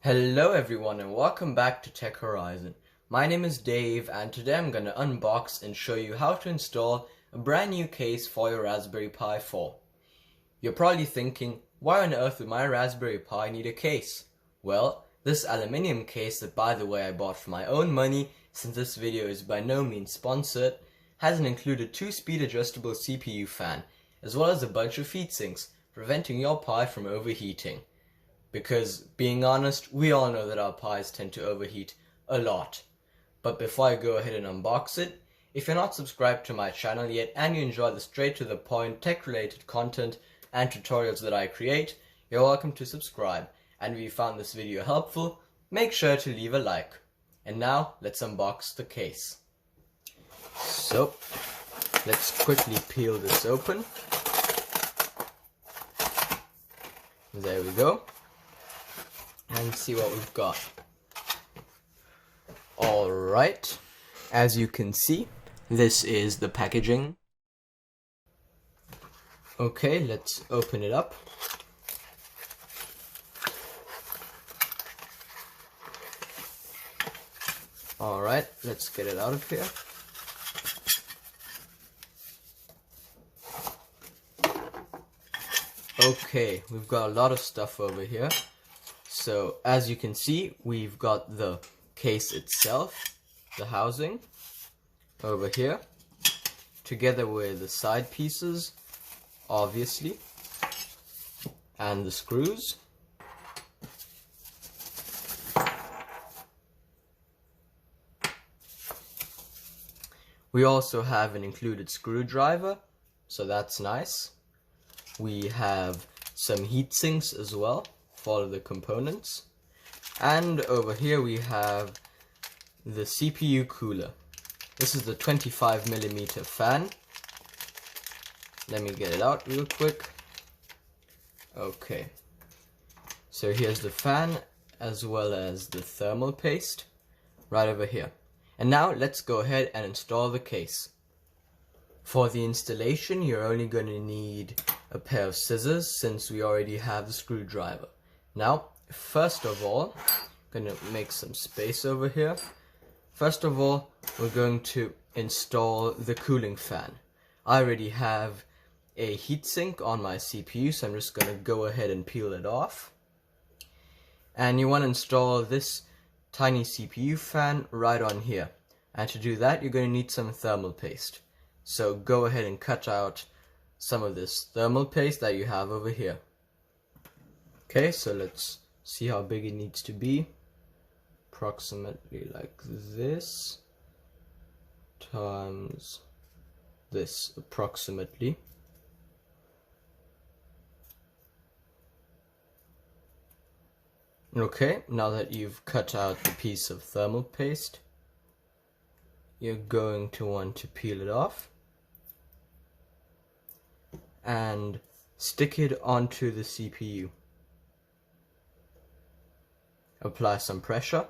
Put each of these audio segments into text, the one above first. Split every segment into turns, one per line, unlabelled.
Hello everyone and welcome back to Tech Horizon. My name is Dave and today I'm going to unbox and show you how to install a brand new case for your Raspberry Pi 4. You're probably thinking, why on earth would my Raspberry Pi need a case? Well, this aluminium case that by the way I bought for my own money, since this video is by no means sponsored, has an included 2-speed adjustable CPU fan, as well as a bunch of heatsinks, preventing your Pi from overheating. Because, being honest, we all know that our Pis tend to overheat a lot. But before I go ahead and unbox it, if you're not subscribed to my channel yet and you enjoy the straight to the point tech related content and tutorials that I create, you're welcome to subscribe. And if you found this video helpful, make sure to leave a like. And now, let's unbox the case. So, let's quickly peel this open. There we go. And see what we've got. Alright, as you can see, this is the packaging. Okay, let's open it up. Alright, let's get it out of here. Okay, we've got a lot of stuff over here. So, as you can see, we've got the case itself, the housing, over here, together with the side pieces, obviously, and the screws. We also have an included screwdriver, so that's nice. We have some heat sinks as well for all of the components. And over here we have the CPU cooler. This is the 25mm fan. Let me get it out real quick. Okay. So here's the fan as well as the thermal paste right over here. And now let's go ahead and install the case. For the installation, you're only going to need a pair of scissors since we already have the screwdriver. Now, first of all, I'm going to make some space over here. First of all, we're going to install the cooling fan. I already have a heatsink on my CPU, so I'm just going to go ahead and peel it off. And you want to install this tiny CPU fan right on here. And to do that, you're going to need some thermal paste. So go ahead and cut out some of this thermal paste that you have over here. Okay, so let's see how big it needs to be. Approximately like this times this, approximately. Okay, now that you've cut out the piece of thermal paste, you're going to want to peel it off and stick it onto the CPU. Apply some pressure.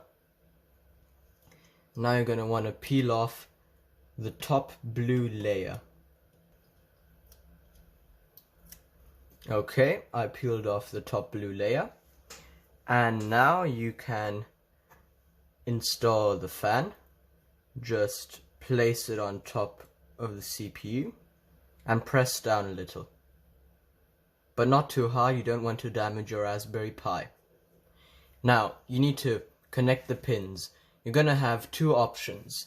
Now you're going to want to peel off the top blue layer. Okay, I peeled off the top blue layer. And now you can install the fan. Just place it on top of the CPU and press down a little. But not too hard, you don't want to damage your Raspberry Pi. Now, you need to connect the pins. You're going to have two options,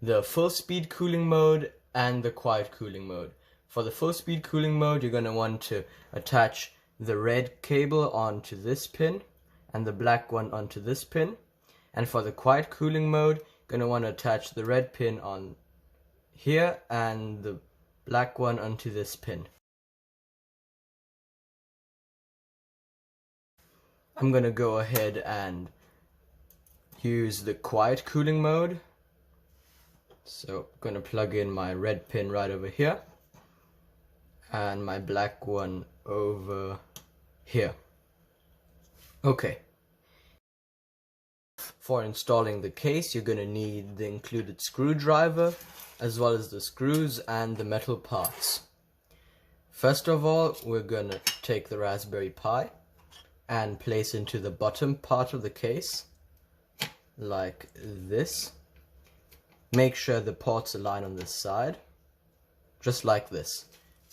the full speed cooling mode and the quiet cooling mode. For the full speed cooling mode, you're going to want to attach the red cable onto this pin and the black one onto this pin. And for the quiet cooling mode, you're going to want to attach the red pin on here and the black one onto this pin. I'm going to go ahead and use the quiet cooling mode. So I'm going to plug in my red pin right over here and my black one over here. Okay. For installing the case, you're going to need the included screwdriver as well as the screws and the metal parts. First of all, we're going to take the Raspberry Pi, and place into the bottom part of the case, like this. Make sure the ports align on this side, just like this.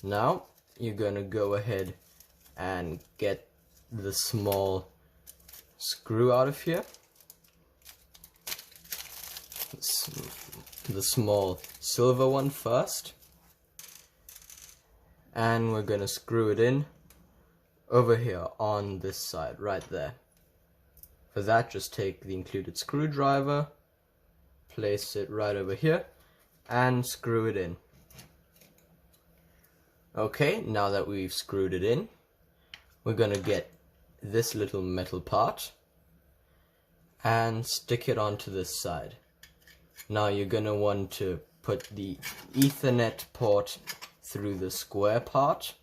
Now, you're going to go ahead and get the small screw out of here. The small silver one first. And we're going to screw it in over here on this side, right there. For that, just take the included screwdriver, place it right over here, and screw it in. Okay, now that we've screwed it in, we're going to get this little metal part and stick it onto this side. Now you're going to want to put the Ethernet port through the square part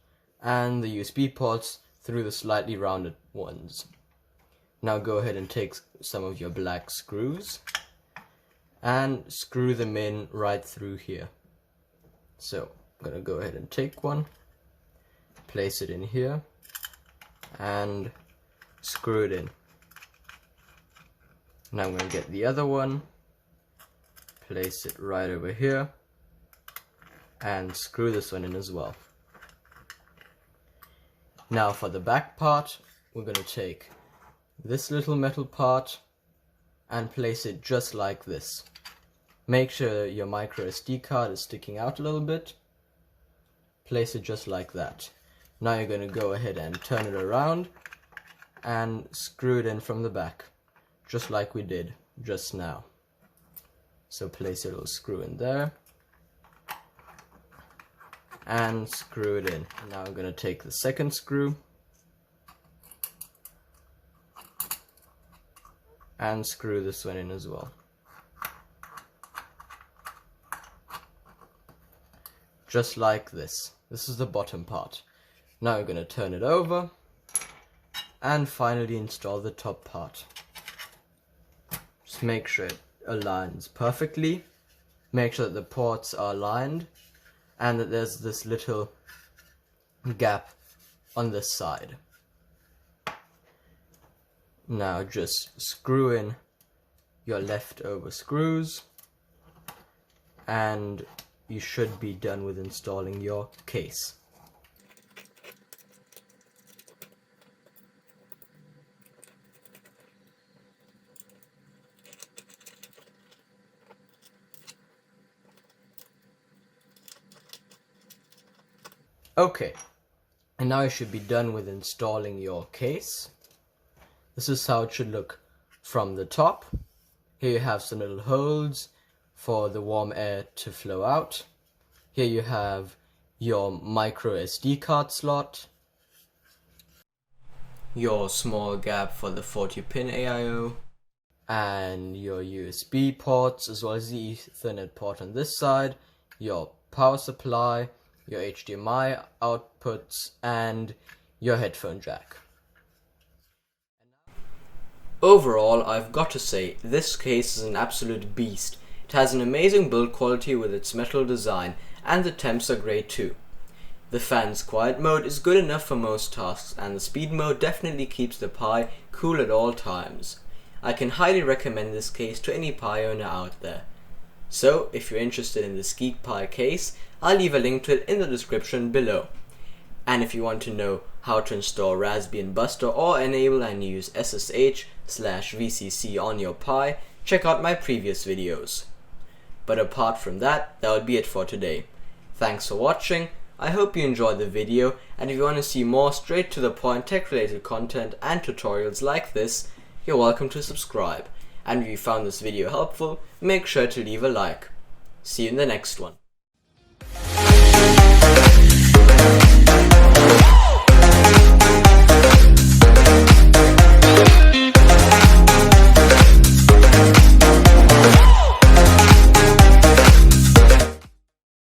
and the USB ports through the slightly rounded ones. Now go ahead and take some of your black screws and screw them in right through here. So I'm going to go ahead and take one, place it in here, and screw it in. Now I'm going to get the other one, place it right over here, and screw this one in as well. Now for the back part, we're going to take this little metal part and place it just like this. Make sure your micro SD card is sticking out a little bit. Place it just like that. Now you're going to go ahead and turn it around and screw it in from the back, just like we did just now. So place a little screw in there and screw it in. Now I'm going to take the second screw and screw this one in as well. Just like this. This is the bottom part. Now we're going to turn it over and finally install the top part. Just make sure it aligns perfectly. Make sure that the ports are aligned and that there's this little gap on this side. Now just screw in your leftover screws and you should be done with installing your case. Okay, and now you should be done with installing your case. This is how it should look from the top. Here you have some little holes for the warm air to flow out. Here you have your micro SD card slot, your small gap for the 40-pin AIO, and your USB ports, as well as the Ethernet port on this side, your power supply, your HDMI outputs, and your headphone jack. Overall, I've got to say, this case is an absolute beast. It has an amazing build quality with its metal design, and the temps are great too. The fan's quiet mode is good enough for most tasks, and the speed mode definitely keeps the Pi cool at all times. I can highly recommend this case to any Pi owner out there. So, if you're interested in this Geek Pi case, I'll leave a link to it in the description below. And if you want to know how to install Raspbian Buster or enable and use SSH/VCC on your Pi, check out my previous videos. But apart from that, that would be it for today. Thanks for watching, I hope you enjoyed the video, and if you want to see more straight to the point tech related content and tutorials like this, you're welcome to subscribe. And if you found this video helpful, make sure to leave a like. See you in the next one.